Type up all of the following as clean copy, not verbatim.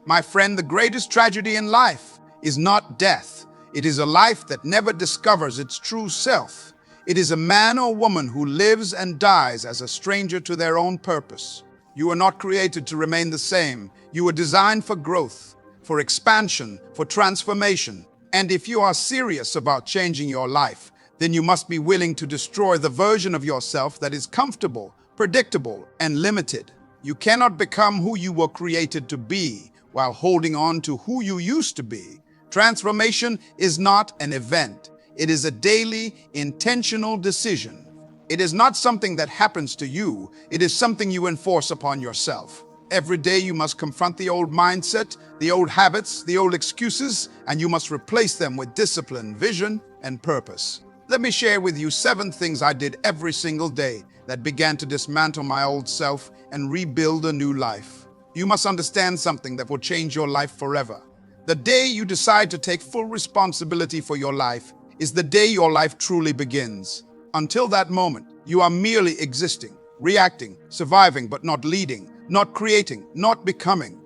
My friend, the greatest tragedy in life is not death. It is a life that never discovers its true self. It is a man or woman who lives and dies as a stranger to their own purpose. You are not created to remain the same. You are designed for growth, for expansion, for transformation. And if you are serious about changing your life, then you must be willing to destroy the version of yourself that is comfortable, predictable, and limited. You cannot become who you were created to be while holding on to who you used to be. Transformation is not an event. It is a daily, intentional decision. It is not something that happens to you. It is something you enforce upon yourself. Every day you must confront the old mindset, the old habits, the old excuses, and you must replace them with discipline, vision, and purpose. Let me share with you 7 things I did every single day that began to dismantle my old self and rebuild a new life. You must understand something that will change your life forever. The day you decide to take full responsibility for your life is the day your life truly begins. Until that moment, you are merely existing, reacting, surviving, but not leading, not creating, not becoming.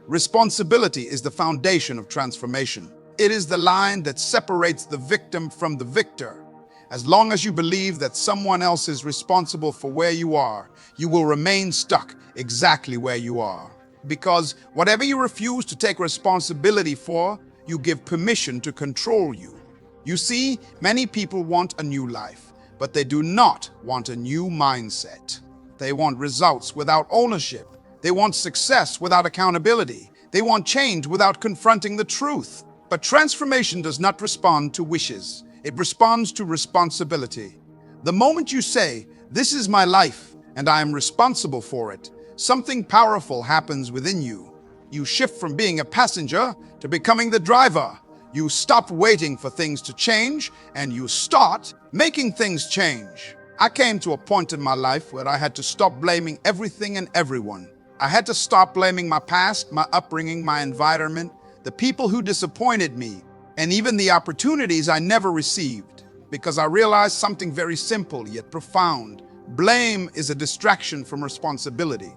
Responsibility is the foundation of transformation. It is the line that separates the victim from the victor. As long as you believe that someone else is responsible for where you are, you will remain stuck exactly where you are. Because whatever you refuse to take responsibility for, you give permission to control you. You see, many people want a new life, but they do not want a new mindset. They want results without ownership. They want success without accountability. They want change without confronting the truth. But transformation does not respond to wishes. It responds to responsibility. The moment you say, "This is my life, and I am responsible for it," something powerful happens within you. You shift from being a passenger to becoming the driver. You stop waiting for things to change, and you start making things change. I came to a point in my life where I had to stop blaming everything and everyone. I had to stop blaming my past, my upbringing, my environment, the people who disappointed me, and even the opportunities I never received, because I realized something very simple yet profound. Blame is a distraction from responsibility.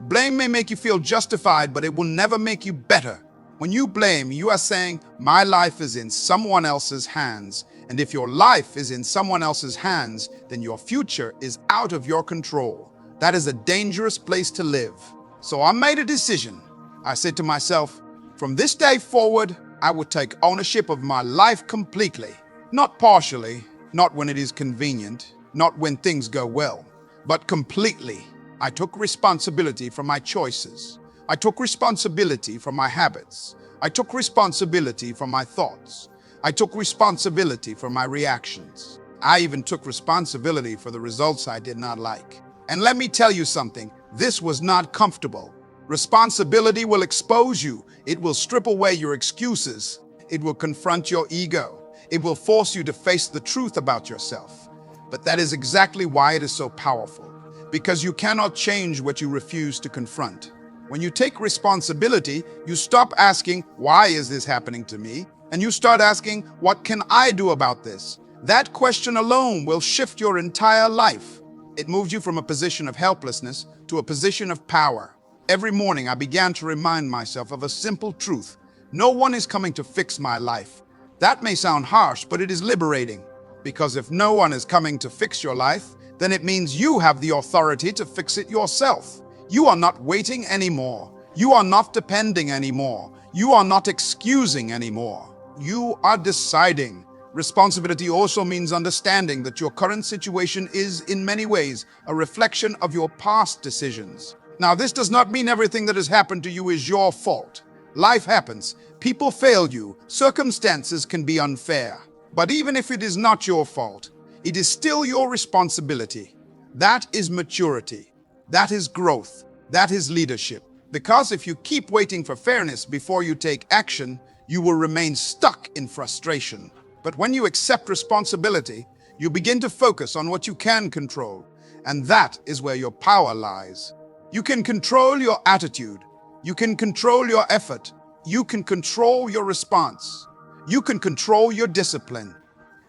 Blame may make you feel justified, but it will never make you better. When you blame, you are saying, "My life is in someone else's hands." And if your life is in someone else's hands, then your future is out of your control. That is a dangerous place to live. So I made a decision. I said to myself, from this day forward, I would take ownership of my life completely. Not partially, not when it is convenient, not when things go well, but completely. I took responsibility for my choices. I took responsibility for my habits. I took responsibility for my thoughts. I took responsibility for my reactions. I even took responsibility for the results I did not like. And let me tell you something, this was not comfortable. Responsibility will expose you. It will strip away your excuses. It will confront your ego. It will force you to face the truth about yourself. But that is exactly why it is so powerful, because you cannot change what you refuse to confront. When you take responsibility, you stop asking, "Why is this happening to me?" And you start asking, "What can I do about this?" That question alone will shift your entire life. It moves you from a position of helplessness to a position of power. Every morning I began to remind myself of a simple truth. No one is coming to fix my life. That may sound harsh, but it is liberating. Because if no one is coming to fix your life, then it means you have the authority to fix it yourself. You are not waiting anymore. You are not depending anymore. You are not excusing anymore. You are deciding. Responsibility also means understanding that your current situation is, in many ways, a reflection of your past decisions. Now, this does not mean everything that has happened to you is your fault. Life happens. People fail you. Circumstances can be unfair. But even if it is not your fault, it is still your responsibility. That is maturity. That is growth. That is leadership. Because if you keep waiting for fairness before you take action, you will remain stuck in frustration. But when you accept responsibility, you begin to focus on what you can control. And that is where your power lies. You can control your attitude. You can control your effort. You can control your response. You can control your discipline.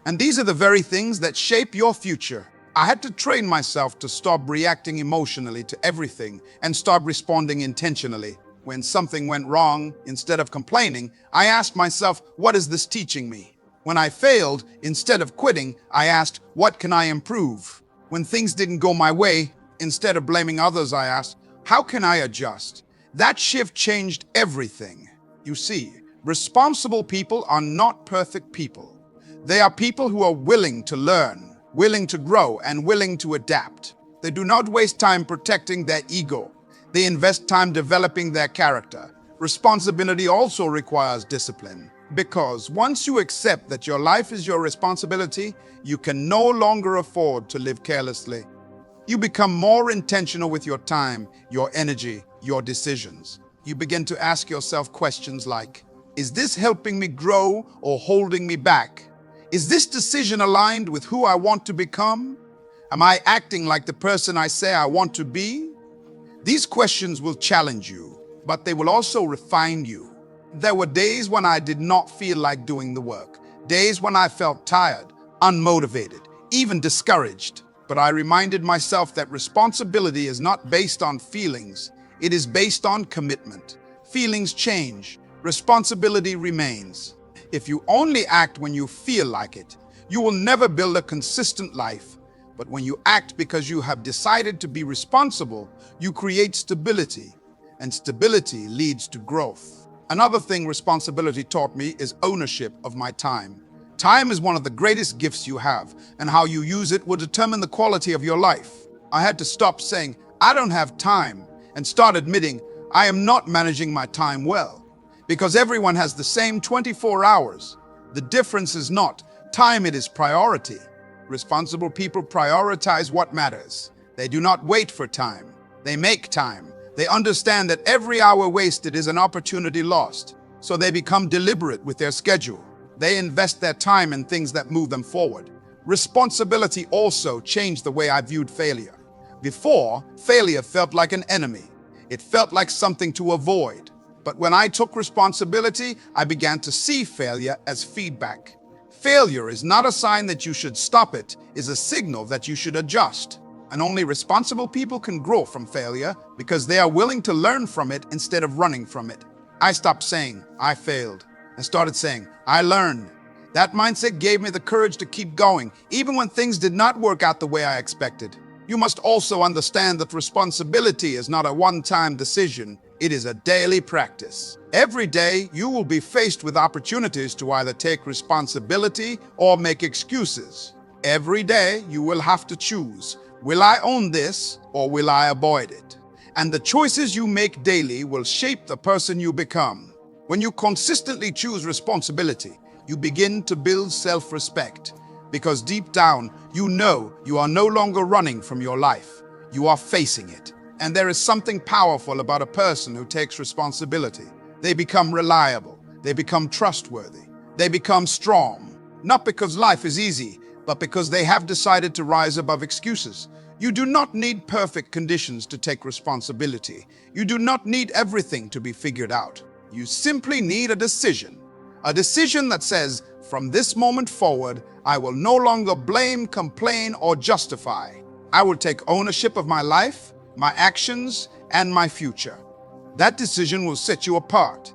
And these are the very things that shape your future. I had to train myself to stop reacting emotionally to everything and start responding intentionally. When something went wrong, instead of complaining, I asked myself, what is this teaching me? When I failed, instead of quitting, I asked, what can I improve? When things didn't go my way, instead of blaming others, I asked, how can I adjust? That shift changed everything. You see, responsible people are not perfect people. They are people who are willing to learn, willing to grow, and willing to adapt. They do not waste time protecting their ego. They invest time developing their character. Responsibility also requires discipline, because once you accept that your life is your responsibility, you can no longer afford to live carelessly. You become more intentional with your time, your energy, your decisions. You begin to ask yourself questions like, is this helping me grow or holding me back? Is this decision aligned with who I want to become? Am I acting like the person I say I want to be? These questions will challenge you, but they will also refine you. There were days when I did not feel like doing the work, days when I felt tired, unmotivated, even discouraged. But I reminded myself that responsibility is not based on feelings, it is based on commitment. Feelings change, responsibility remains. If you only act when you feel like it, you will never build a consistent life. But when you act because you have decided to be responsible, you create stability, and stability leads to growth. Another thing responsibility taught me is ownership of my time. Time is one of the greatest gifts you have, and how you use it will determine the quality of your life. I had to stop saying, I don't have time, and start admitting, I am not managing my time well. Because everyone has the same 24 hours. The difference is not time, it is priority. Responsible people prioritize what matters. They do not wait for time. They make time. They understand that every hour wasted is an opportunity lost. So they become deliberate with their schedule. They invest their time in things that move them forward. Responsibility also changed the way I viewed failure. Before, failure felt like an enemy. It felt like something to avoid. But when I took responsibility, I began to see failure as feedback. Failure is not a sign that you should stop it, it is a signal that you should adjust. And only responsible people can grow from failure because they are willing to learn from it instead of running from it. I stopped saying, I failed, and started saying, I learned. That mindset gave me the courage to keep going, even when things did not work out the way I expected. You must also understand that responsibility is not a one-time decision. It is a daily practice. Every day, you will be faced with opportunities to either take responsibility or make excuses. Every day, you will have to choose, will I own this or will I avoid it? And the choices you make daily will shape the person you become. When you consistently choose responsibility, you begin to build self-respect. Because deep down, you know you are no longer running from your life. You are facing it. And there is something powerful about a person who takes responsibility. They become reliable. They become trustworthy. They become strong. Not because life is easy, but because they have decided to rise above excuses. You do not need perfect conditions to take responsibility. You do not need everything to be figured out. You simply need a decision. A decision that says, from this moment forward, I will no longer blame, complain, or justify. I will take ownership of my life, my actions, and my future. That decision will set you apart.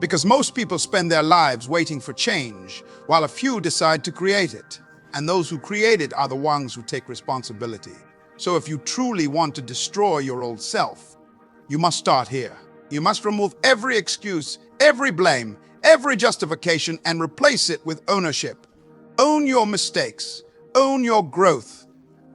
Because most people spend their lives waiting for change, while a few decide to create it. And those who create it are the ones who take responsibility. So if you truly want to destroy your old self, you must start here. You must remove every excuse, every blame, every justification, and replace it with ownership. Own your mistakes, own your growth,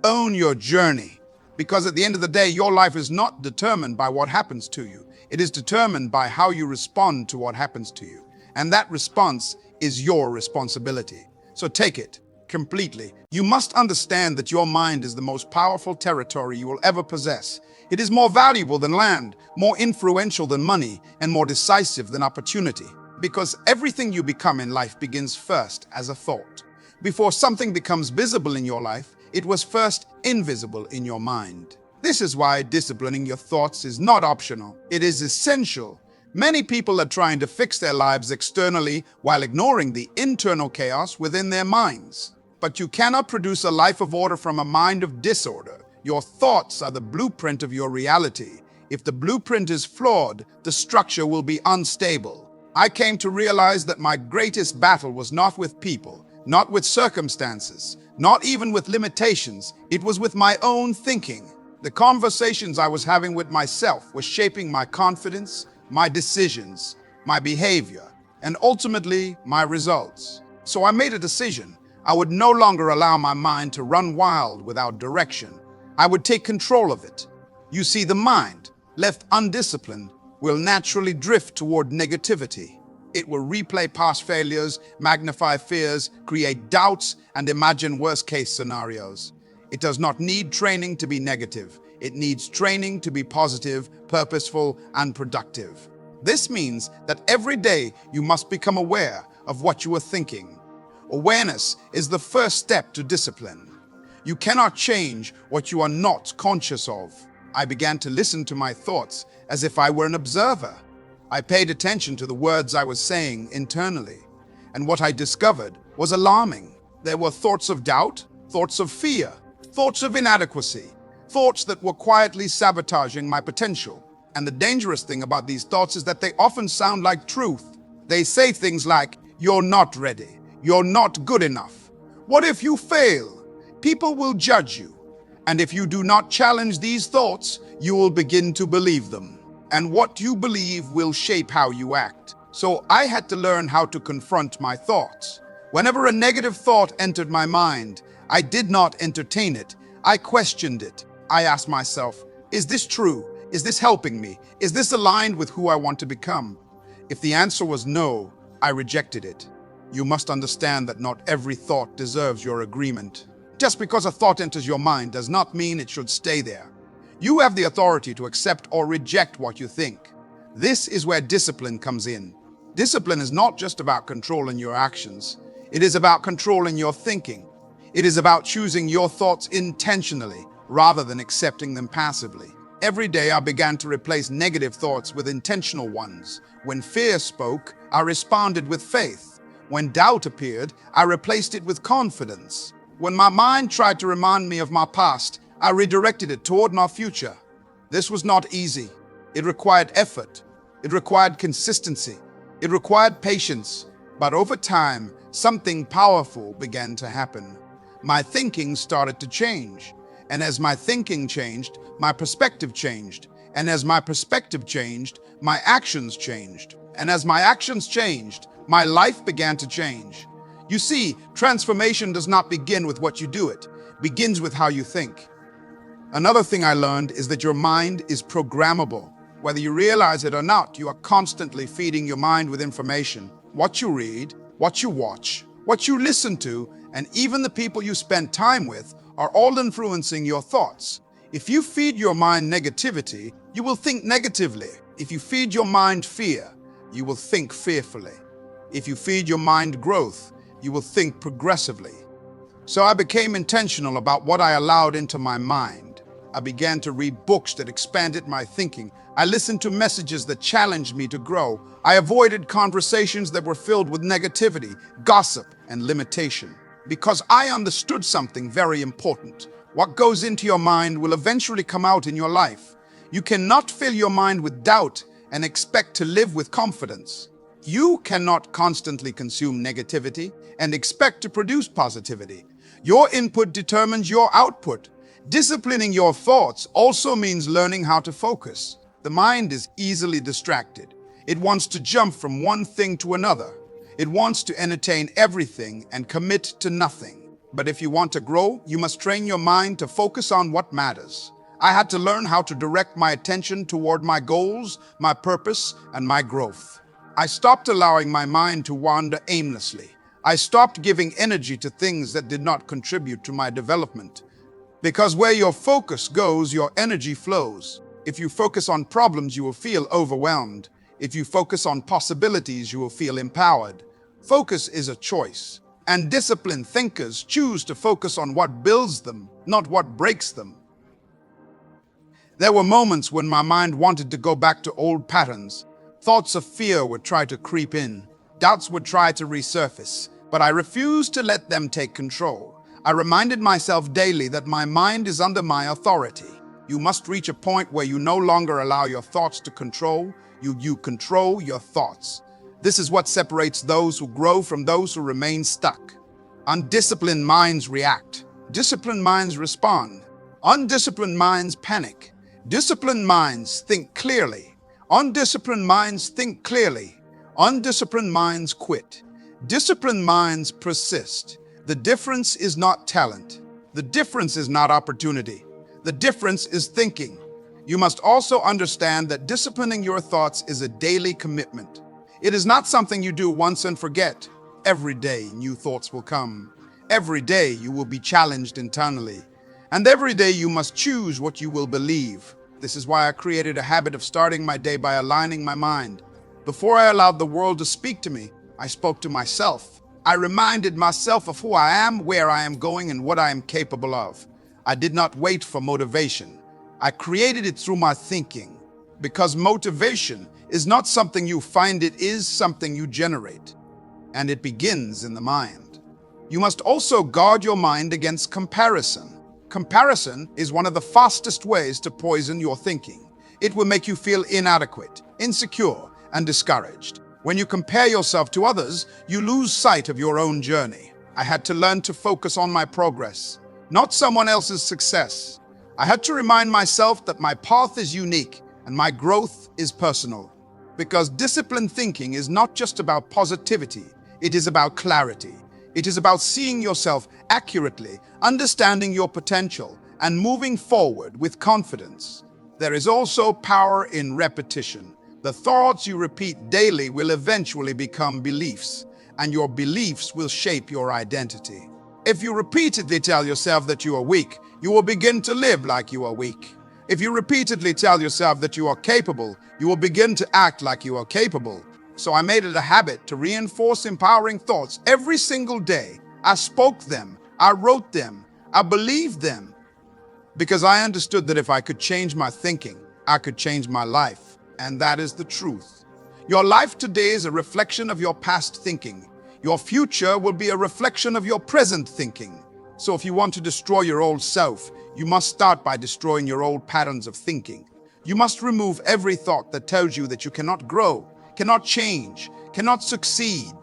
own your journey. Because at the end of the day, your life is not determined by what happens to you. It is determined by how you respond to what happens to you. And that response is your responsibility. So take it completely. You must understand that your mind is the most powerful territory you will ever possess. It is more valuable than land, more influential than money, and more decisive than opportunity. Because everything you become in life begins first as a thought. Before something becomes visible in your life, it was first invisible in your mind. This is why disciplining your thoughts is not optional. It is essential. Many people are trying to fix their lives externally while ignoring the internal chaos within their minds. But you cannot produce a life of order from a mind of disorder. Your thoughts are the blueprint of your reality. If the blueprint is flawed, the structure will be unstable. I came to realize that my greatest battle was not with people, not with circumstances, not even with limitations. It was with my own thinking. The conversations I was having with myself were shaping my confidence, my decisions, my behavior, and ultimately my results. So I made a decision. I would no longer allow my mind to run wild without direction. I would take control of it. You see, the mind, left undisciplined, will naturally drift toward negativity. It will replay past failures, magnify fears, create doubts, and imagine worst-case scenarios. It does not need training to be negative. It needs training to be positive, purposeful, and productive. This means that every day you must become aware of what you are thinking. Awareness is the first step to discipline. You cannot change what you are not conscious of. I began to listen to my thoughts as if I were an observer. I paid attention to the words I was saying internally, and what I discovered was alarming. There were thoughts of doubt, thoughts of fear, thoughts of inadequacy, thoughts that were quietly sabotaging my potential. And the dangerous thing about these thoughts is that they often sound like truth. They say things like, "You're not ready. You're not good enough. What if you fail? People will judge you." And if you do not challenge these thoughts, you will begin to believe them. And what you believe will shape how you act. So I had to learn how to confront my thoughts. Whenever a negative thought entered my mind, I did not entertain it. I questioned it. I asked myself, is this true? Is this helping me? Is this aligned with who I want to become? If the answer was no, I rejected it. You must understand that not every thought deserves your agreement. Just because a thought enters your mind does not mean it should stay there. You have the authority to accept or reject what you think. This is where discipline comes in. Discipline is not just about controlling your actions. It is about controlling your thinking. It is about choosing your thoughts intentionally rather than accepting them passively. Every day I began to replace negative thoughts with intentional ones. When fear spoke, I responded with faith. When doubt appeared, I replaced it with confidence. When my mind tried to remind me of my past, I redirected it toward my future. This was not easy. It required effort. It required consistency. It required patience. But over time, something powerful began to happen. My thinking started to change. And as my thinking changed, my perspective changed. And as my perspective changed, my actions changed. And as my actions changed, my life began to change. You see, transformation does not begin with what you do, it begins with how you think. Another thing I learned is that your mind is programmable. Whether you realize it or not, you are constantly feeding your mind with information. What you read, what you watch, what you listen to, and even the people you spend time with are all influencing your thoughts. If you feed your mind negativity, you will think negatively. If you feed your mind fear, you will think fearfully. If you feed your mind growth, you will think progressively. So I became intentional about what I allowed into my mind. I began to read books that expanded my thinking. I listened to messages that challenged me to grow. I avoided conversations that were filled with negativity, gossip, and limitation. Because I understood something very important. What goes into your mind will eventually come out in your life. You cannot fill your mind with doubt and expect to live with confidence. You cannot constantly consume negativity and expect to produce positivity. Your input determines your output. Disciplining your thoughts also means learning how to focus. The mind is easily distracted. It wants to jump from one thing to another. It wants to entertain everything and commit to nothing. But if you want to grow, you must train your mind to focus on what matters. I had to learn how to direct my attention toward my goals, my purpose, and my growth. I stopped allowing my mind to wander aimlessly. I stopped giving energy to things that did not contribute to my development. Because where your focus goes, your energy flows. If you focus on problems, you will feel overwhelmed. If you focus on possibilities, you will feel empowered. Focus is a choice. And disciplined thinkers choose to focus on what builds them, not what breaks them. There were moments when my mind wanted to go back to old patterns. Thoughts of fear would try to creep in. Doubts would try to resurface. But I refused to let them take control. I reminded myself daily that my mind is under my authority. You must reach a point where you no longer allow your thoughts to control you. You control your thoughts. This is what separates those who grow from those who remain stuck. Undisciplined minds react. Disciplined minds respond. Undisciplined minds panic. Disciplined minds think clearly. Undisciplined minds think clearly. Undisciplined minds quit. Disciplined minds persist. The difference is not talent. The difference is not opportunity. The difference is thinking. You must also understand that disciplining your thoughts is a daily commitment. It is not something you do once and forget. Every day, new thoughts will come. Every day, you will be challenged internally. And every day, you must choose what you will believe. This is why I created a habit of starting my day by aligning my mind. Before I allowed the world to speak to me, I spoke to myself. I reminded myself of who I am, where I am going, and what I am capable of. I did not wait for motivation. I created it through my thinking. Because motivation is not something you find, it is something you generate. And it begins in the mind. You must also guard your mind against comparison. Comparison is one of the fastest ways to poison your thinking. It will make you feel inadequate, insecure, and discouraged. When you compare yourself to others, you lose sight of your own journey. I had to learn to focus on my progress, not someone else's success. I had to remind myself that my path is unique and my growth is personal. Because disciplined thinking is not just about positivity, it is about clarity. It is about seeing yourself accurately, understanding your potential, and moving forward with confidence. There is also power in repetition. The thoughts you repeat daily will eventually become beliefs, and your beliefs will shape your identity. If you repeatedly tell yourself that you are weak, you will begin to live like you are weak. If you repeatedly tell yourself that you are capable, you will begin to act like you are capable. So I made it a habit to reinforce empowering thoughts every single day. I spoke them, I wrote them, I believed them. Because I understood that if I could change my thinking, I could change my life. And that is the truth. Your life today is a reflection of your past thinking. Your future will be a reflection of your present thinking. So if you want to destroy your old self, you must start by destroying your old patterns of thinking. You must remove every thought that tells you that you cannot grow, cannot change, cannot succeed.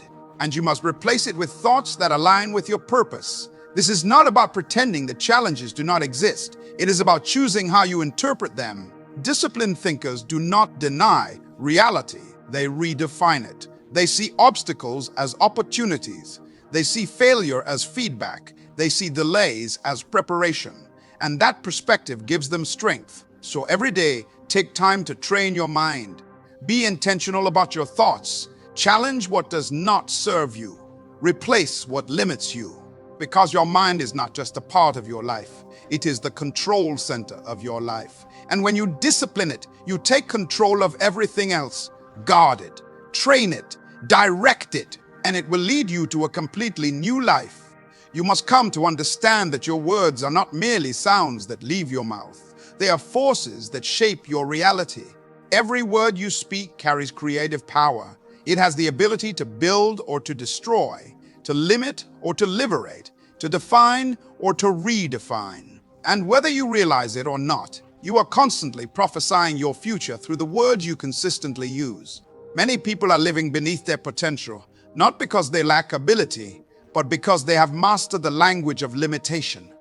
And you must replace it with thoughts that align with your purpose. This is not about pretending that challenges do not exist. It is about choosing how you interpret them. Disciplined thinkers do not deny reality, they redefine it. They see obstacles as opportunities. They see failure as feedback. They see delays as preparation. And that perspective gives them strength. So every day, take time to train your mind. Be intentional about your thoughts. Challenge what does not serve you. Replace what limits you. Because your mind is not just a part of your life. It is the control center of your life. And when you discipline it, you take control of everything else. Guard it, train it, direct it, and it will lead you to a completely new life. You must come to understand that your words are not merely sounds that leave your mouth. They are forces that shape your reality. Every word you speak carries creative power. It has the ability to build or to destroy, to limit or to liberate, to define or to redefine. And whether you realize it or not, you are constantly prophesying your future through the words you consistently use. Many people are living beneath their potential, not because they lack ability, but because they have mastered the language of limitation.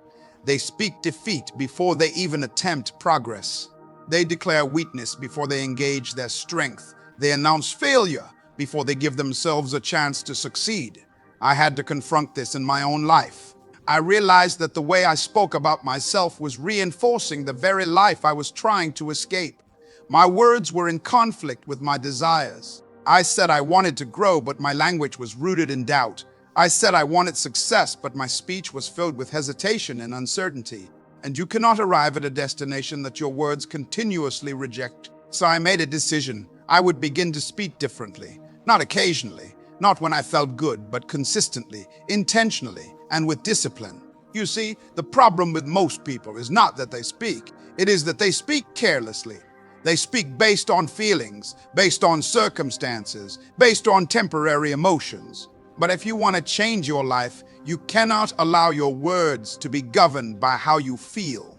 They speak defeat before they even attempt progress. They declare weakness before they engage their strength. They announce failure before they give themselves a chance to succeed. I had to confront this in my own life. I realized that the way I spoke about myself was reinforcing the very life I was trying to escape. My words were in conflict with my desires. I said I wanted to grow, but my language was rooted in doubt. I said I wanted success, but my speech was filled with hesitation and uncertainty. And you cannot arrive at a destination that your words continuously reject. So I made a decision. I would begin to speak differently, not occasionally, not when I felt good, but consistently, intentionally, and with discipline. You see, the problem with most people is not that they speak. It is that they speak carelessly. They speak based on feelings, based on circumstances, based on temporary emotions. But if you want to change your life, you cannot allow your words to be governed by how you feel.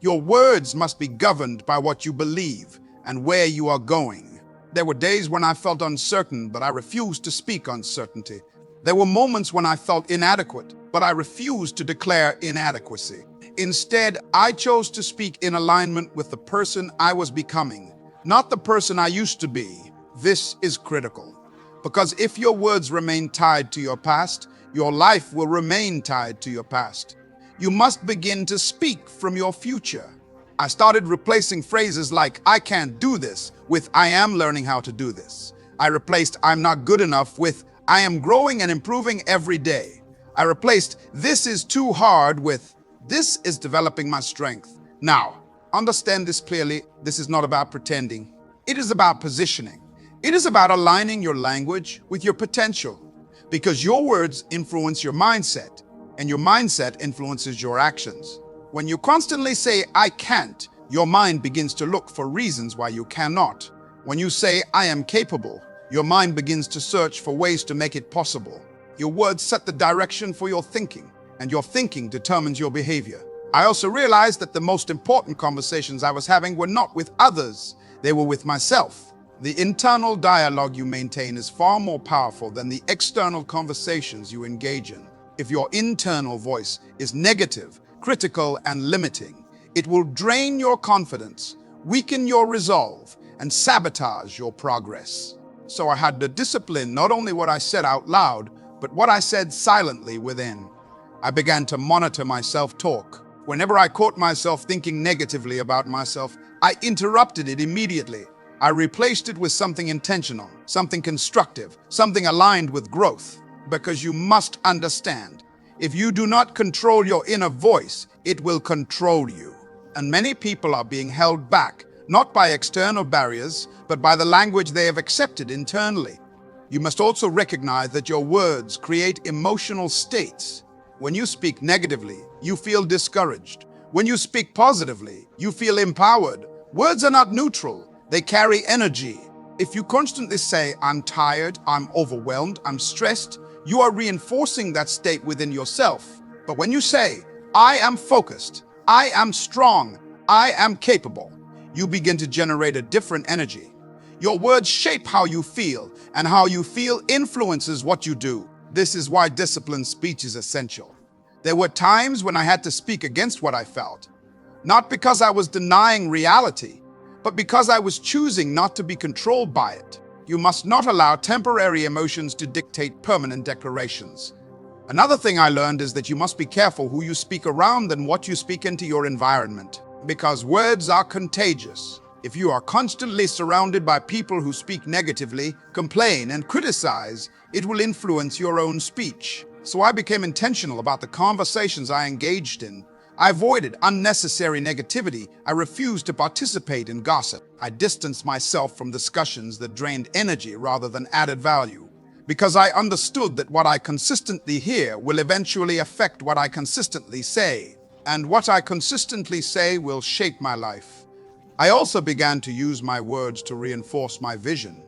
Your words must be governed by what you believe and where you are going. There were days when I felt uncertain, but I refused to speak uncertainty. There were moments when I felt inadequate, but I refused to declare inadequacy. Instead, I chose to speak in alignment with the person I was becoming, not the person I used to be. This is critical, because if your words remain tied to your past, your life will remain tied to your past. You must begin to speak from your future. I started replacing phrases like, "I can't do this," with "I am learning how to do this." I replaced "I'm not good enough" with "I am growing and improving every day." I replaced "this is too hard" with "this is developing my strength." Now, understand this clearly. This is not about pretending. It is about positioning. It is about aligning your language with your potential, because your words influence your mindset, and your mindset influences your actions. When you constantly say, "I can't," your mind begins to look for reasons why you cannot. When you say, "I am capable," your mind begins to search for ways to make it possible. Your words set the direction for your thinking, and your thinking determines your behavior. I also realized that the most important conversations I was having were not with others, they were with myself. The internal dialogue you maintain is far more powerful than the external conversations you engage in. If your internal voice is negative, critical, and limiting, it will drain your confidence, weaken your resolve, and sabotage your progress. So I had to discipline not only what I said out loud, but what I said silently within. I began to monitor my self-talk. Whenever I caught myself thinking negatively about myself, I interrupted it immediately. I replaced it with something intentional, something constructive, something aligned with growth. Because you must understand, if you do not control your inner voice, it will control you. And many people are being held back, not by external barriers, but by the language they have accepted internally. You must also recognize that your words create emotional states. When you speak negatively, you feel discouraged. When you speak positively, you feel empowered. Words are not neutral, they carry energy. If you constantly say, "I'm tired, I'm overwhelmed, I'm stressed," you are reinforcing that state within yourself. But when you say, "I am focused, I am strong, I am capable," you begin to generate a different energy. Your words shape how you feel, and how you feel influences what you do. This is why disciplined speech is essential. There were times when I had to speak against what I felt, not because I was denying reality, but because I was choosing not to be controlled by it. You must not allow temporary emotions to dictate permanent declarations. Another thing I learned is that you must be careful who you speak around and what you speak into your environment, because words are contagious. If you are constantly surrounded by people who speak negatively, complain, and criticize, it will influence your own speech. So I became intentional about the conversations I engaged in. I avoided unnecessary negativity. I refused to participate in gossip. I distanced myself from discussions that drained energy rather than added value, because I understood that what I consistently hear will eventually affect what I consistently say, and what I consistently say will shape my life. I also began to use my words to reinforce my vision.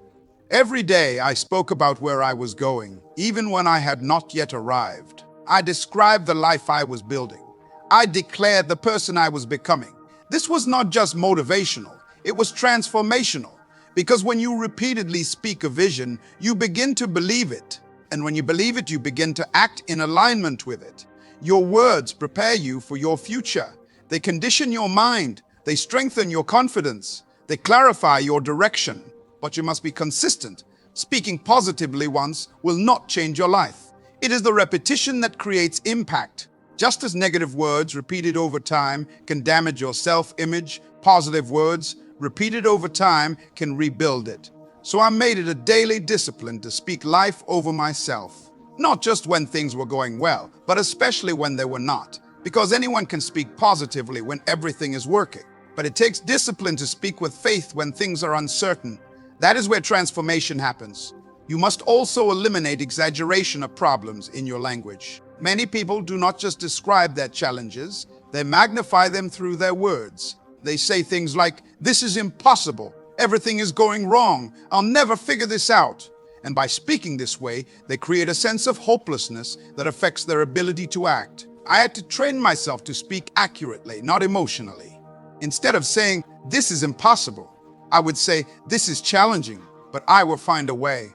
Every day I spoke about where I was going, even when I had not yet arrived. I described the life I was building. I declared the person I was becoming. This was not just motivational, it was transformational. Because when you repeatedly speak a vision, you begin to believe it. And when you believe it, you begin to act in alignment with it. Your words prepare you for your future. They condition your mind. They strengthen your confidence. They clarify your direction. But you must be consistent. Speaking positively once will not change your life. It is the repetition that creates impact. Just as negative words repeated over time can damage your self-image, positive words repeated over time can rebuild it. So I made it a daily discipline to speak life over myself. Not just when things were going well, but especially when they were not. Because anyone can speak positively when everything is working. But it takes discipline to speak with faith when things are uncertain. That is where transformation happens. You must also eliminate exaggeration of problems in your language. Many people do not just describe their challenges, they magnify them through their words. They say things like, "This is impossible, everything is going wrong, I'll never figure this out." And by speaking this way, they create a sense of hopelessness that affects their ability to act. I had to train myself to speak accurately, not emotionally. Instead of saying, "This is impossible," I would say, "This is challenging, but I will find a way."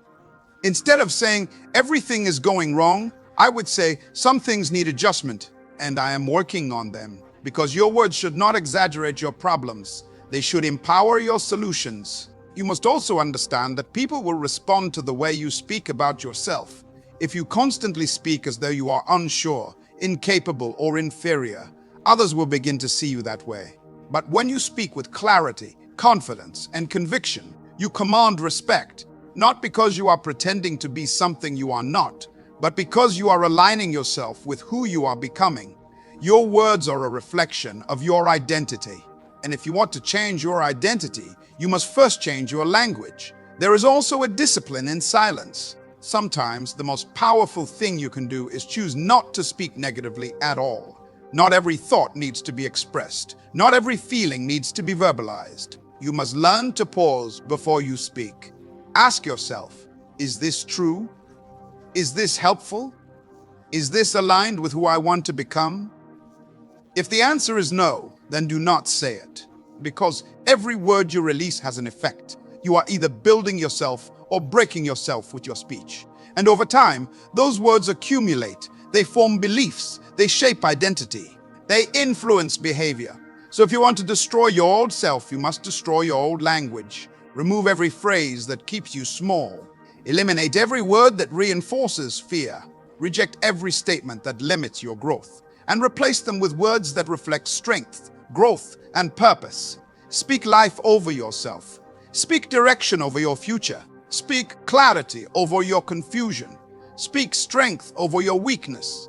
Instead of saying, "Everything is going wrong," I would say, "Some things need adjustment, and I am working on them." Because your words should not exaggerate your problems. They should empower your solutions. You must also understand that people will respond to the way you speak about yourself. If you constantly speak as though you are unsure, incapable, or inferior, others will begin to see you that way. But when you speak with clarity, confidence, and conviction, you command respect, not because you are pretending to be something you are not, but because you are aligning yourself with who you are becoming. Your words are a reflection of your identity. And if you want to change your identity, you must first change your language. There is also a discipline in silence. Sometimes the most powerful thing you can do is choose not to speak negatively at all. Not every thought needs to be expressed. Not every feeling needs to be verbalized. You must learn to pause before you speak. Ask yourself, is this true? Is this helpful? Is this aligned with who I want to become? If the answer is no, then do not say it. Because every word you release has an effect. You are either building yourself or breaking yourself with your speech. And over time, those words accumulate. They form beliefs. They shape identity. They influence behavior. So if you want to destroy your old self, you must destroy your old language. Remove every phrase that keeps you small. Eliminate every word that reinforces fear. Reject every statement that limits your growth. And replace them with words that reflect strength, growth, and purpose. Speak life over yourself. Speak direction over your future. Speak clarity over your confusion. Speak strength over your weakness.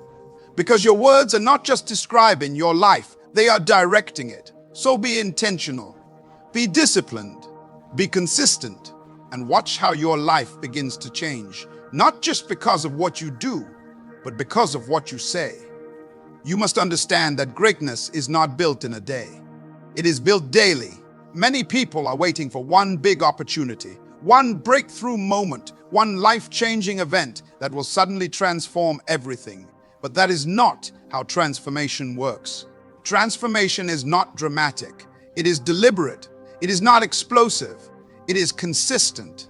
Because your words are not just describing your life, they are directing it. So be intentional. Be disciplined. Be consistent. And watch how your life begins to change. Not just because of what you do, but because of what you say. You must understand that greatness is not built in a day. It is built daily. Many people are waiting for one big opportunity, one breakthrough moment, one life-changing event that will suddenly transform everything. But that is not how transformation works. Transformation is not dramatic. It is deliberate. It is not explosive. It is consistent.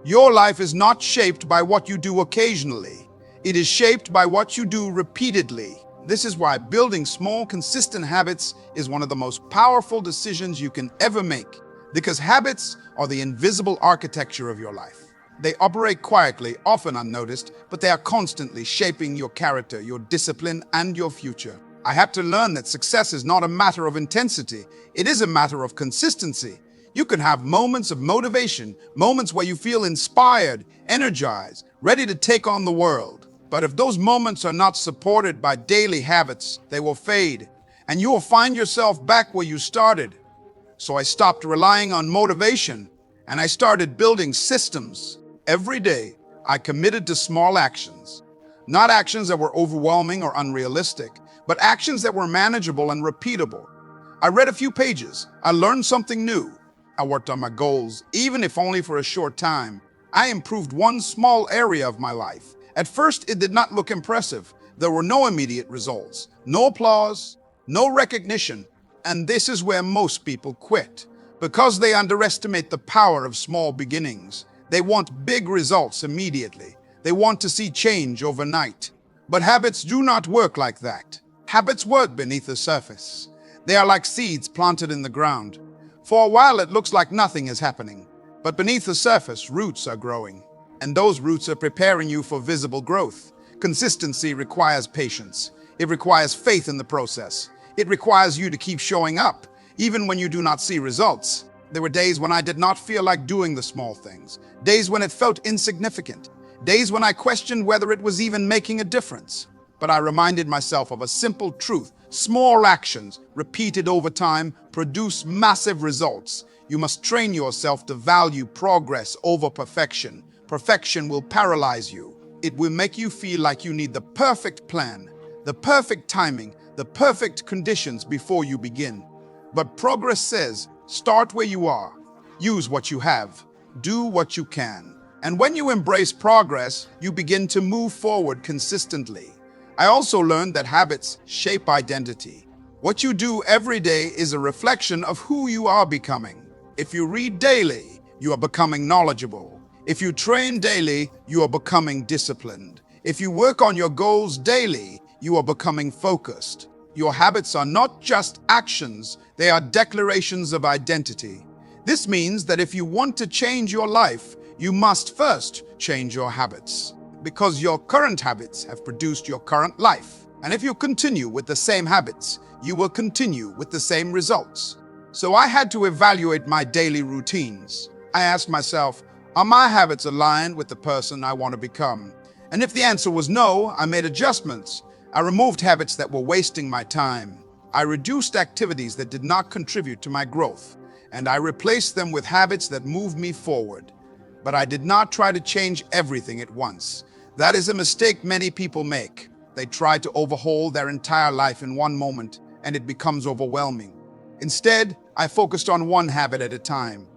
Your life is not shaped by what you do occasionally. It is shaped by what you do repeatedly. This is why building small, consistent habits is one of the most powerful decisions you can ever make, because habits are the invisible architecture of your life. They operate quietly, often unnoticed, but they are constantly shaping your character, your discipline, and your future. I had to learn that success is not a matter of intensity. It is a matter of consistency. You can have moments of motivation, moments where you feel inspired, energized, ready to take on the world. But if those moments are not supported by daily habits, they will fade, and you will find yourself back where you started. So I stopped relying on motivation, and I started building systems. Every day, I committed to small actions. Not actions that were overwhelming or unrealistic, but actions that were manageable and repeatable. I read a few pages. I learned something new. I worked on my goals, even if only for a short time. I improved one small area of my life. At first, it did not look impressive. There were no immediate results, no applause, no recognition. And this is where most people quit, because they underestimate the power of small beginnings. They want big results immediately. They want to see change overnight. But habits do not work like that. Habits work beneath the surface. They are like seeds planted in the ground. For a while, it looks like nothing is happening. But beneath the surface, roots are growing. And those roots are preparing you for visible growth. Consistency requires patience. It requires faith in the process. It requires you to keep showing up, even when you do not see results. There were days when I did not feel like doing the small things. Days when it felt insignificant. Days when I questioned whether it was even making a difference. But I reminded myself of a simple truth. Small actions, repeated over time, produce massive results. You must train yourself to value progress over perfection. Perfection will paralyze you. It will make you feel like you need the perfect plan, the perfect timing, the perfect conditions before you begin. But progress says, start where you are, use what you have, do what you can. And when you embrace progress, you begin to move forward consistently. I also learned that habits shape identity. What you do every day is a reflection of who you are becoming. If you read daily, you are becoming knowledgeable. If you train daily, you are becoming disciplined. If you work on your goals daily, you are becoming focused. Your habits are not just actions, they are declarations of identity. This means that if you want to change your life, you must first change your habits, because your current habits have produced your current life. And if you continue with the same habits, you will continue with the same results. So I had to evaluate my daily routines. I asked myself, are my habits aligned with the person I want to become? And if the answer was no, I made adjustments. I removed habits that were wasting my time. I reduced activities that did not contribute to my growth, and I replaced them with habits that moved me forward. But I did not try to change everything at once. That is a mistake many people make. They try to overhaul their entire life in one moment, and it becomes overwhelming. Instead, I focused on one habit at a time.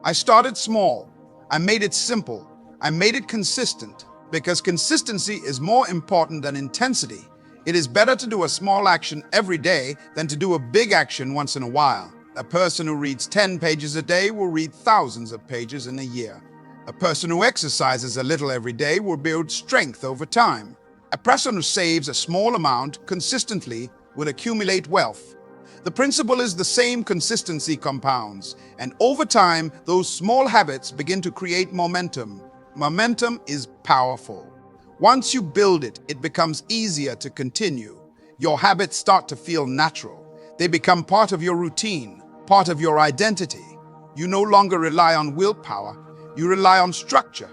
I started small. I made it simple. I made it consistent, because consistency is more important than intensity. It is better to do a small action every day than to do a big action once in a while. A person who reads 10 pages a day will read thousands of pages in a year. A person who exercises a little every day will build strength over time. A person who saves a small amount consistently will accumulate wealth. The principle is the same: consistency compounds, and over time, those small habits begin to create momentum. Momentum is powerful. Once you build it, it becomes easier to continue. Your habits start to feel natural. They become part of your routine, part of your identity. You no longer rely on willpower, you rely on structure.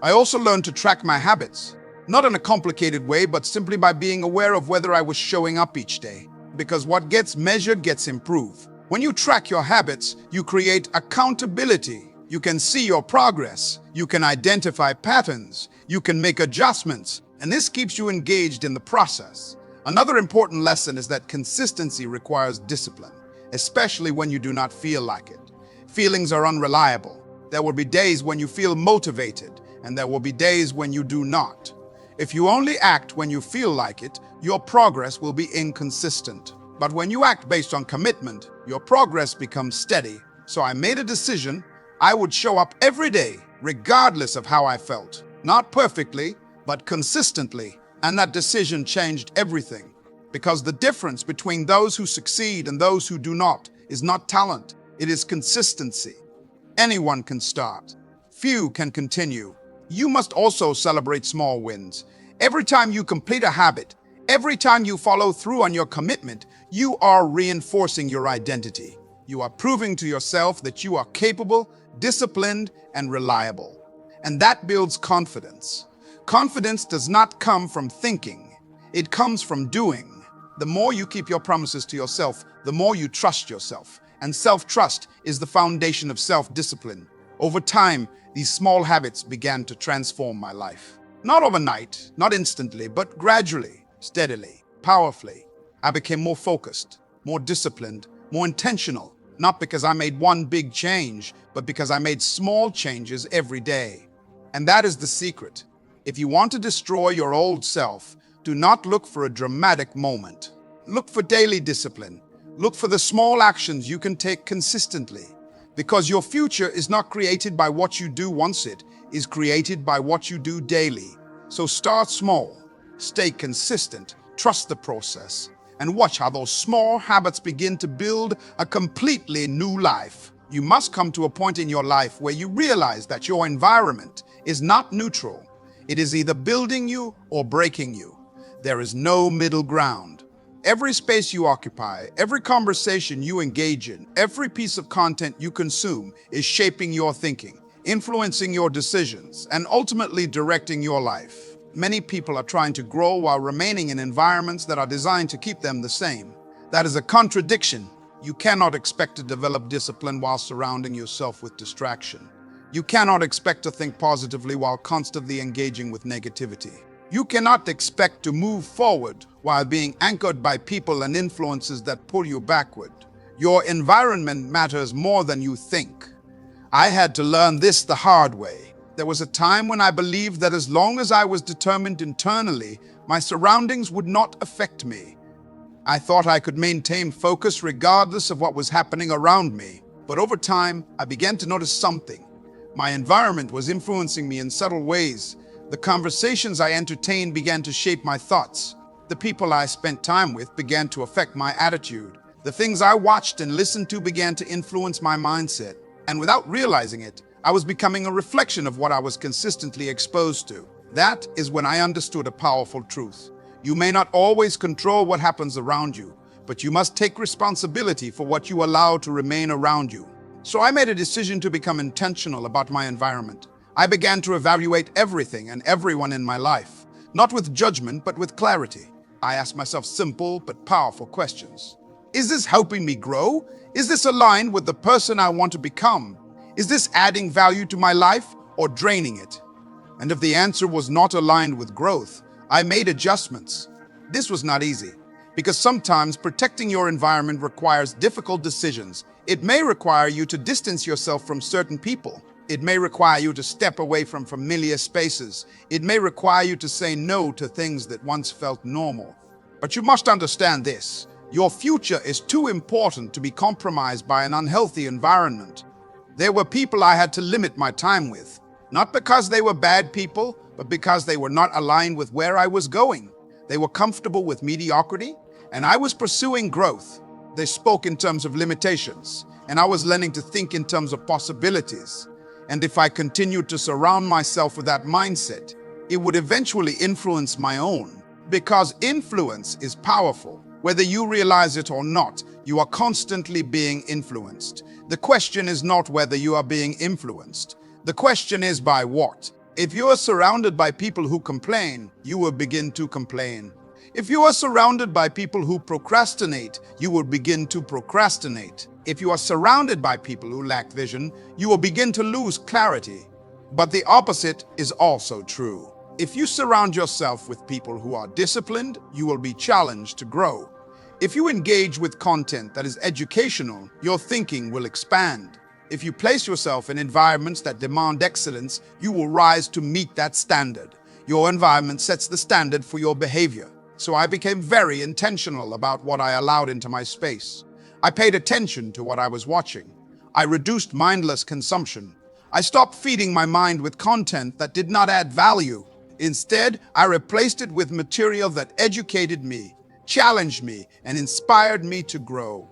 I also learned to track my habits, not in a complicated way, but simply by being aware of whether I was showing up each day. Because what gets measured gets improved. When you track your habits, you create accountability. You can see your progress. You can identify patterns. You can make adjustments. And this keeps you engaged in the process. Another important lesson is that consistency requires discipline, especially when you do not feel like it. Feelings are unreliable. There will be days when you feel motivated, and there will be days when you do not. If you only act when you feel like it, your progress will be inconsistent. But when you act based on commitment, your progress becomes steady. So I made a decision. I would show up every day, regardless of how I felt. Not perfectly, but consistently. And that decision changed everything. Because the difference between those who succeed and those who do not is not talent, it is consistency. Anyone can start. Few can continue. You must also celebrate small wins. Every time you complete a habit, every time you follow through on your commitment, you are reinforcing your identity. You are proving to yourself that you are capable, disciplined, and reliable. And that builds confidence. Confidence does not come from thinking. It comes from doing. The more you keep your promises to yourself, the more you trust yourself. And self-trust is the foundation of self-discipline. Over time, these small habits began to transform my life. Not overnight, not instantly, but gradually, steadily, powerfully. I became more focused, more disciplined, more intentional, not because I made one big change, but because I made small changes every day. And that is the secret. If you want to destroy your old self, do not look for a dramatic moment. Look for daily discipline. Look for the small actions you can take consistently. Because your future is not created by what you do once, it is created by what you do daily. So start small, stay consistent, trust the process, and watch how those small habits begin to build a completely new life. You must come to a point in your life where you realize that your environment is not neutral. It is either building you or breaking you. There is no middle ground. Every space you occupy, every conversation you engage in, every piece of content you consume is shaping your thinking, influencing your decisions, and ultimately directing your life. Many people are trying to grow while remaining in environments that are designed to keep them the same. That is a contradiction. You cannot expect to develop discipline while surrounding yourself with distraction. You cannot expect to think positively while constantly engaging with negativity. You cannot expect to move forward while being anchored by people and influences that pull you backward. Your environment matters more than you think. I had to learn this the hard way. There was a time when I believed that as long as I was determined internally, my surroundings would not affect me. I thought I could maintain focus regardless of what was happening around me. But over time, I began to notice something. My environment was influencing me in subtle ways. The conversations I entertained began to shape my thoughts. The people I spent time with began to affect my attitude. The things I watched and listened to began to influence my mindset. And without realizing it, I was becoming a reflection of what I was consistently exposed to. That is when I understood a powerful truth. You may not always control what happens around you, but you must take responsibility for what you allow to remain around you. So I made a decision to become intentional about my environment. I began to evaluate everything and everyone in my life, not with judgment, but with clarity. I asked myself simple but powerful questions. Is this helping me grow? Is this aligned with the person I want to become? Is this adding value to my life or draining it? And if the answer was not aligned with growth, I made adjustments. This was not easy, because sometimes protecting your environment requires difficult decisions. It may require you to distance yourself from certain people. It may require you to step away from familiar spaces. It may require you to say no to things that once felt normal. But you must understand this. Your future is too important to be compromised by an unhealthy environment. There were people I had to limit my time with, not because they were bad people, but because they were not aligned with where I was going. They were comfortable with mediocrity, and I was pursuing growth. They spoke in terms of limitations, and I was learning to think in terms of possibilities. And if I continued to surround myself with that mindset, it would eventually influence my own. Because influence is powerful. Whether you realize it or not, you are constantly being influenced. The question is not whether you are being influenced. The question is by what? If you are surrounded by people who complain, you will begin to complain. If you are surrounded by people who procrastinate, you will begin to procrastinate. If you are surrounded by people who lack vision, you will begin to lose clarity. But the opposite is also true. If you surround yourself with people who are disciplined, you will be challenged to grow. If you engage with content that is educational, your thinking will expand. If you place yourself in environments that demand excellence, you will rise to meet that standard. Your environment sets the standard for your behavior. So I became very intentional about what I allowed into my space. I paid attention to what I was watching. I reduced mindless consumption. I stopped feeding my mind with content that did not add value. Instead, I replaced it with material that educated me, challenged me, and inspired me to grow.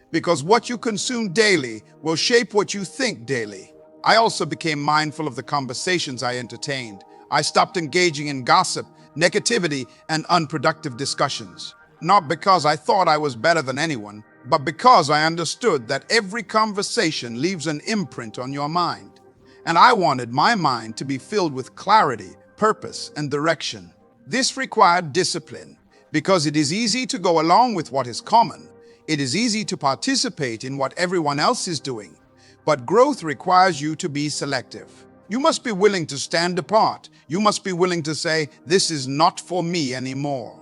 Because what you consume daily will shape what you think daily. I also became mindful of the conversations I entertained. I stopped engaging in gossip, negativity, and unproductive discussions. Not because I thought I was better than anyone, but because I understood that every conversation leaves an imprint on your mind. And I wanted my mind to be filled with clarity, purpose, and direction. This required discipline, because it is easy to go along with what is common. It is easy to participate in what everyone else is doing, but growth requires you to be selective. You must be willing to stand apart. You must be willing to say, this is not for me anymore.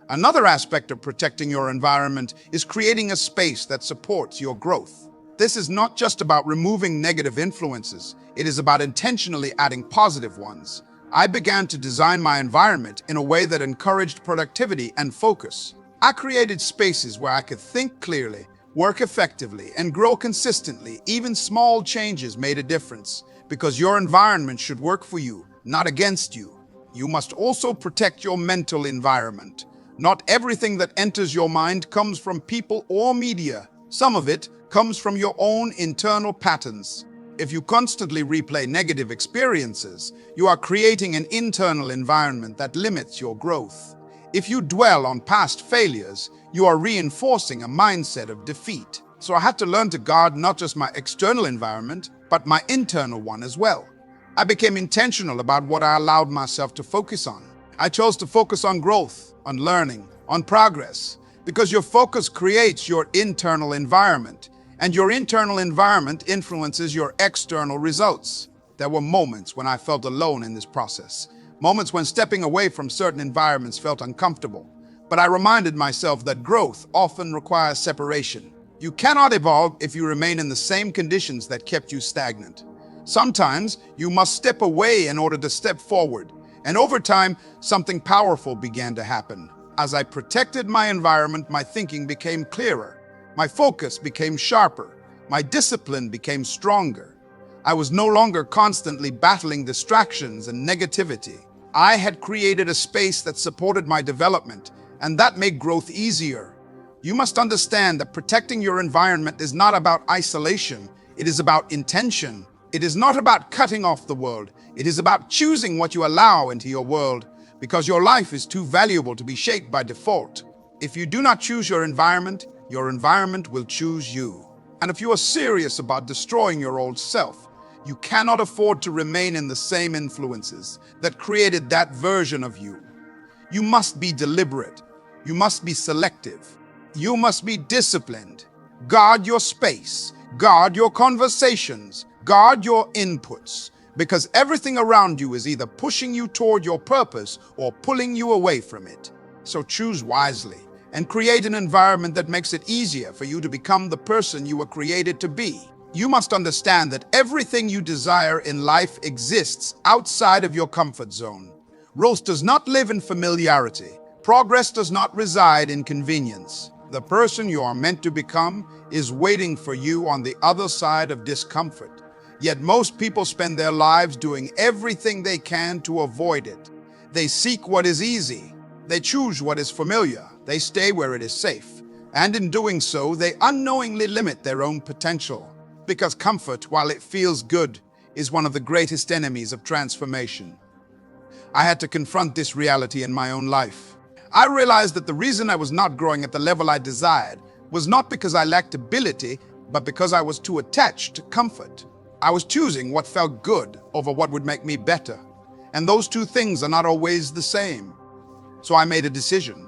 Another aspect of protecting your environment is creating a space that supports your growth. This is not just about removing negative influences. It is about intentionally adding positive ones. I began to design my environment in a way that encouraged productivity and focus. I created spaces where I could think clearly, work effectively, and grow consistently. Even small changes made a difference, because your environment should work for you, not against you. You must also protect your mental environment. Not everything that enters your mind comes from people or media. Some of it comes from your own internal patterns. If you constantly replay negative experiences, you are creating an internal environment that limits your growth. If you dwell on past failures, you are reinforcing a mindset of defeat. So I had to learn to guard not just my external environment, but my internal one as well. I became intentional about what I allowed myself to focus on. I chose to focus on growth, on learning, on progress, because your focus creates your internal environment, and your internal environment influences your external results. There were moments when I felt alone in this process. Moments when stepping away from certain environments felt uncomfortable. But I reminded myself that growth often requires separation. You cannot evolve if you remain in the same conditions that kept you stagnant. Sometimes you must step away in order to step forward. And over time, something powerful began to happen. As I protected my environment, my thinking became clearer. My focus became sharper. My discipline became stronger. I was no longer constantly battling distractions and negativity. I had created a space that supported my development, and that made growth easier. You must understand that protecting your environment is not about isolation. It is about intention. It is not about cutting off the world. It is about choosing what you allow into your world, because your life is too valuable to be shaped by default. If you do not choose your environment will choose you. And if you are serious about destroying your old self, you cannot afford to remain in the same influences that created that version of you. You must be deliberate. You must be selective. You must be disciplined. Guard your space. Guard your conversations. Guard your inputs. Because everything around you is either pushing you toward your purpose or pulling you away from it. So choose wisely and create an environment that makes it easier for you to become the person you were created to be. You must understand that everything you desire in life exists outside of your comfort zone. Growth does not live in familiarity. Progress does not reside in convenience. The person you are meant to become is waiting for you on the other side of discomfort. Yet most people spend their lives doing everything they can to avoid it. They seek what is easy. They choose what is familiar. They stay where it is safe. And in doing so, they unknowingly limit their own potential. Because comfort, while it feels good, is one of the greatest enemies of transformation. I had to confront this reality in my own life. I realized that the reason I was not growing at the level I desired was not because I lacked ability, but because I was too attached to comfort. I was choosing what felt good over what would make me better. And those two things are not always the same. So I made a decision.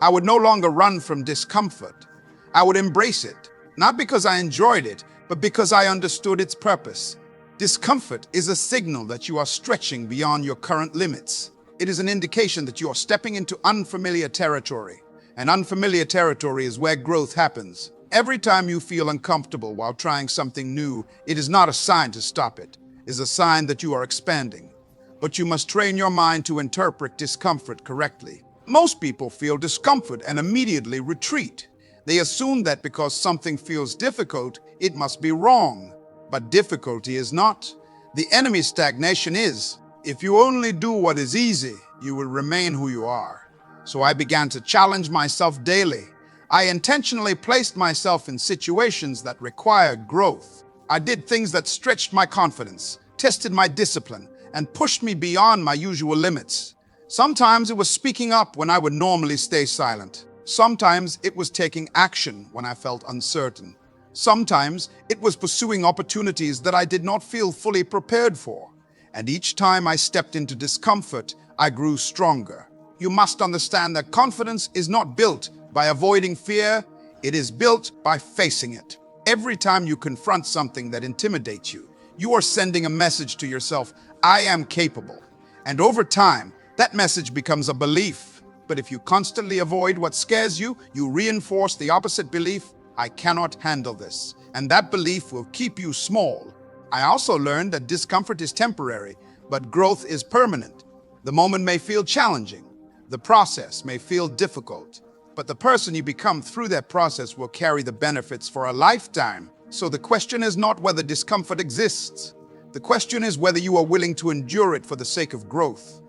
I would no longer run from discomfort. I would embrace it, not because I enjoyed it, but because I understood its purpose. Discomfort is a signal that you are stretching beyond your current limits. It is an indication that you are stepping into unfamiliar territory. And unfamiliar territory is where growth happens. Every time you feel uncomfortable while trying something new, it is not a sign to stop it. It is a sign that you are expanding. But you must train your mind to interpret discomfort correctly. Most people feel discomfort and immediately retreat. They assume that because something feels difficult, it must be wrong. But difficulty is not. The enemy's stagnation is. If you only do what is easy, you will remain who you are. So I began to challenge myself daily. I intentionally placed myself in situations that required growth. I did things that stretched my confidence, tested my discipline, and pushed me beyond my usual limits. Sometimes it was speaking up when I would normally stay silent. Sometimes it was taking action when I felt uncertain. Sometimes it was pursuing opportunities that I did not feel fully prepared for. And each time I stepped into discomfort, I grew stronger. You must understand that confidence is not built by avoiding fear, it is built by facing it. Every time you confront something that intimidates you, you are sending a message to yourself, I am capable. And over time, that message becomes a belief. But if you constantly avoid what scares you, you reinforce the opposite belief, I cannot handle this. And that belief will keep you small. I also learned that discomfort is temporary, but growth is permanent. The moment may feel challenging. The process may feel difficult. But the person you become through that process will carry the benefits for a lifetime. So the question is not whether discomfort exists. The question is whether you are willing to endure it for the sake of growth.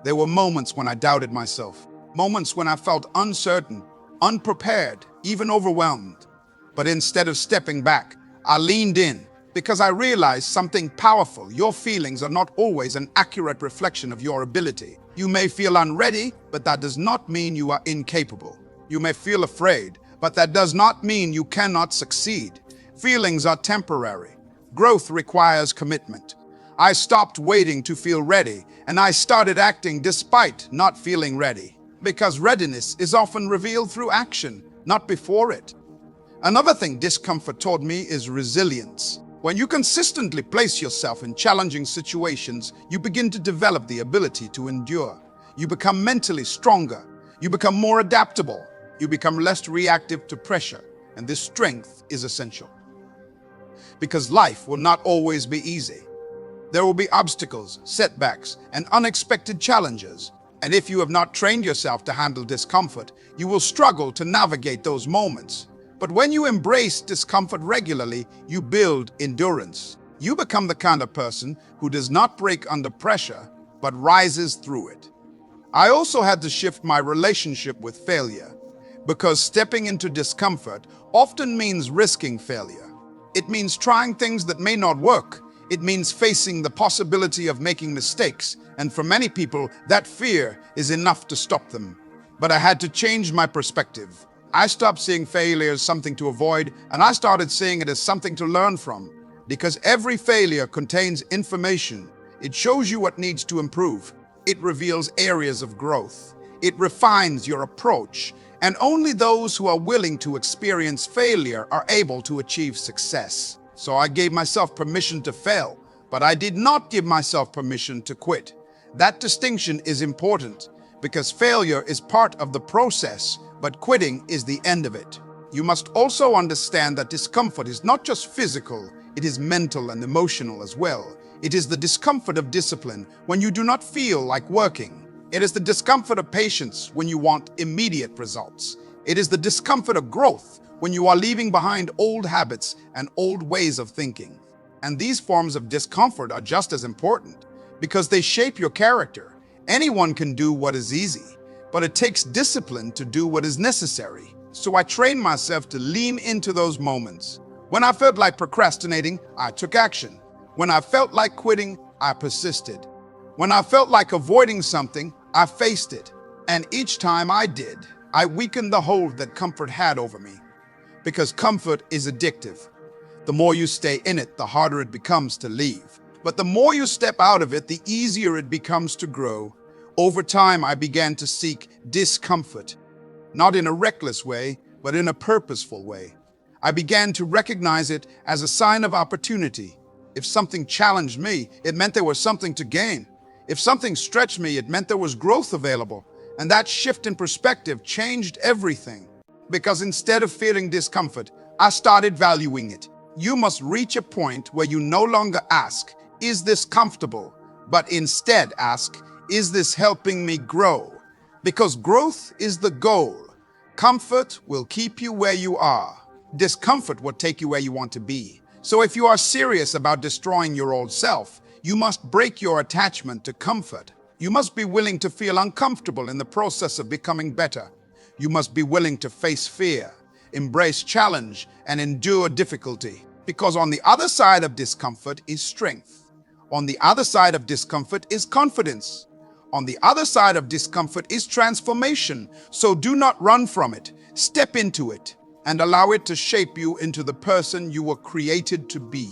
There were moments when I doubted myself. Moments when I felt uncertain, unprepared, even overwhelmed. But instead of stepping back, I leaned in because I realized something powerful. Your feelings are not always an accurate reflection of your ability. You may feel unready, but that does not mean you are incapable. You may feel afraid, but that does not mean you cannot succeed. Feelings are temporary. Growth requires commitment. I stopped waiting to feel ready, and I started acting despite not feeling ready. Because readiness is often revealed through action, not before it. Another thing discomfort taught me is resilience. When you consistently place yourself in challenging situations, you begin to develop the ability to endure. You become mentally stronger. You become more adaptable. You become less reactive to pressure. And this strength is essential. Because life will not always be easy. There will be obstacles, setbacks, and unexpected challenges. And if you have not trained yourself to handle discomfort, you will struggle to navigate those moments. But when you embrace discomfort regularly, you build endurance. You become the kind of person who does not break under pressure, but rises through it. I also had to shift my relationship with failure, because stepping into discomfort often means risking failure. It means trying things that may not work. It means facing the possibility of making mistakes. And for many people, that fear is enough to stop them. But I had to change my perspective. I stopped seeing failure as something to avoid, and I started seeing it as something to learn from. Because every failure contains information. It shows you what needs to improve. It reveals areas of growth. It refines your approach. And only those who are willing to experience failure are able to achieve success. So I gave myself permission to fail, but I did not give myself permission to quit. That distinction is important because failure is part of the process, but quitting is the end of it. You must also understand that discomfort is not just physical, it is mental and emotional as well. It is the discomfort of discipline when you do not feel like working. It is the discomfort of patience when you want immediate results. It is the discomfort of growth when you are leaving behind old habits and old ways of thinking. And these forms of discomfort are just as important because they shape your character. Anyone can do what is easy, but it takes discipline to do what is necessary. So I trained myself to lean into those moments. When I felt like procrastinating, I took action. When I felt like quitting, I persisted. When I felt like avoiding something, I faced it. And each time I did, I weakened the hold that comfort had over me. Because comfort is addictive. The more you stay in it, the harder it becomes to leave. But the more you step out of it, the easier it becomes to grow. Over time, I began to seek discomfort, not in a reckless way, but in a purposeful way. I began to recognize it as a sign of opportunity. If something challenged me, it meant there was something to gain. If something stretched me, it meant there was growth available. And that shift in perspective changed everything. Because instead of feeling discomfort, I started valuing it. You must reach a point where you no longer ask, is this comfortable? But instead ask, is this helping me grow? Because growth is the goal. Comfort will keep you where you are. Discomfort will take you where you want to be. So if you are serious about destroying your old self, you must break your attachment to comfort. You must be willing to feel uncomfortable in the process of becoming better. You must be willing to face fear, embrace challenge, and endure difficulty. Because on the other side of discomfort is strength. On the other side of discomfort is confidence. On the other side of discomfort is transformation. So do not run from it. Step into it and allow it to shape you into the person you were created to be.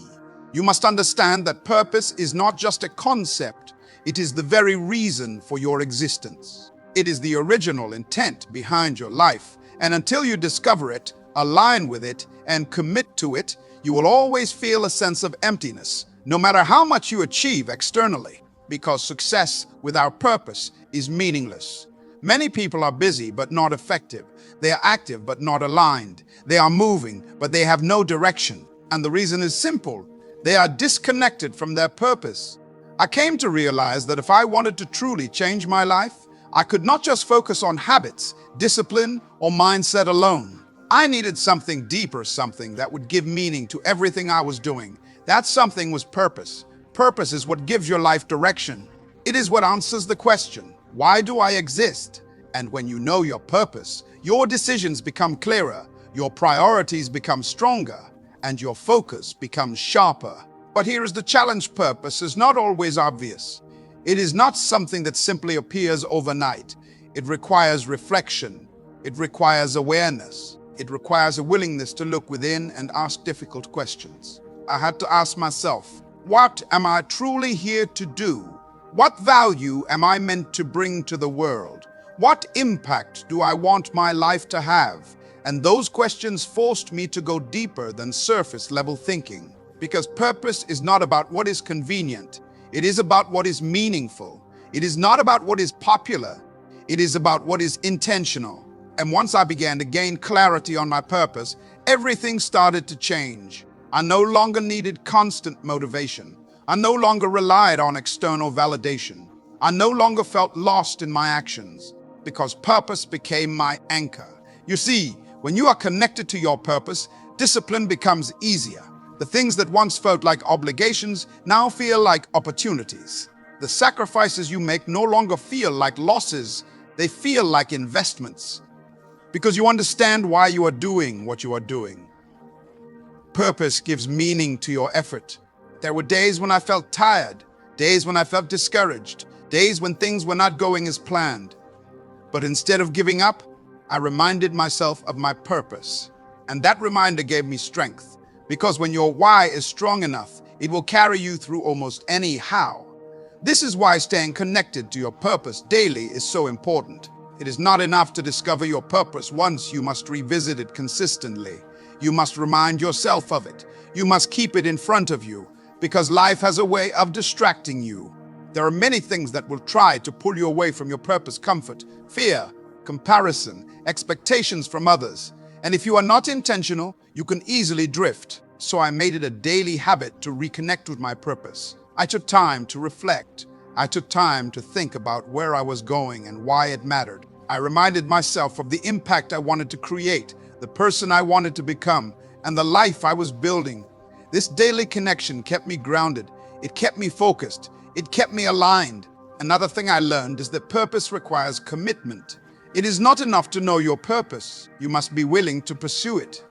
You must understand that purpose is not just a concept. It is the very reason for your existence. It is the original intent behind your life. And until you discover it, align with it, and commit to it, you will always feel a sense of emptiness, no matter how much you achieve externally, because success without purpose is meaningless. Many people are busy but not effective. They are active but not aligned. They are moving but they have no direction. And the reason is simple. They are disconnected from their purpose. I came to realize that if I wanted to truly change my life, I could not just focus on habits, discipline, or mindset alone. I needed something deeper, something that would give meaning to everything I was doing. That something was purpose. Purpose is what gives your life direction. It is what answers the question, why do I exist? And when you know your purpose, your decisions become clearer, your priorities become stronger, and your focus becomes sharper. But here is the challenge: purpose is not always obvious. It is not something that simply appears overnight. It requires reflection. It requires awareness. It requires a willingness to look within and ask difficult questions. I had to ask myself, what am I truly here to do? What value am I meant to bring to the world? What impact do I want my life to have? And those questions forced me to go deeper than surface-level thinking. Because purpose is not about what is convenient. It is about what is meaningful. It is not about what is popular. It is about what is intentional. And once I began to gain clarity on my purpose, everything started to change. I no longer needed constant motivation. I no longer relied on external validation. I no longer felt lost in my actions because purpose became my anchor. You see, when you are connected to your purpose, discipline becomes easier. The things that once felt like obligations now feel like opportunities. The sacrifices you make no longer feel like losses, they feel like investments. Because you understand why you are doing what you are doing. Purpose gives meaning to your effort. There were days when I felt tired, days when I felt discouraged, days when things were not going as planned. But instead of giving up, I reminded myself of my purpose. And that reminder gave me strength. Because when your why is strong enough, it will carry you through almost any how. This is why staying connected to your purpose daily is so important. It is not enough to discover your purpose once. You must revisit it consistently. You must remind yourself of it. You must keep it in front of you, because life has a way of distracting you. There are many things that will try to pull you away from your purpose: comfort, fear, comparison, expectations from others. And if you are not intentional, you can easily drift. So I made it a daily habit to reconnect with my purpose. I took time to reflect. I took time to think about where I was going and why it mattered. I reminded myself of the impact I wanted to create, the person I wanted to become, and the life I was building. This daily connection kept me grounded. It kept me focused. It kept me aligned. Another thing I learned is that purpose requires commitment. It is not enough to know your purpose. You must be willing to pursue it.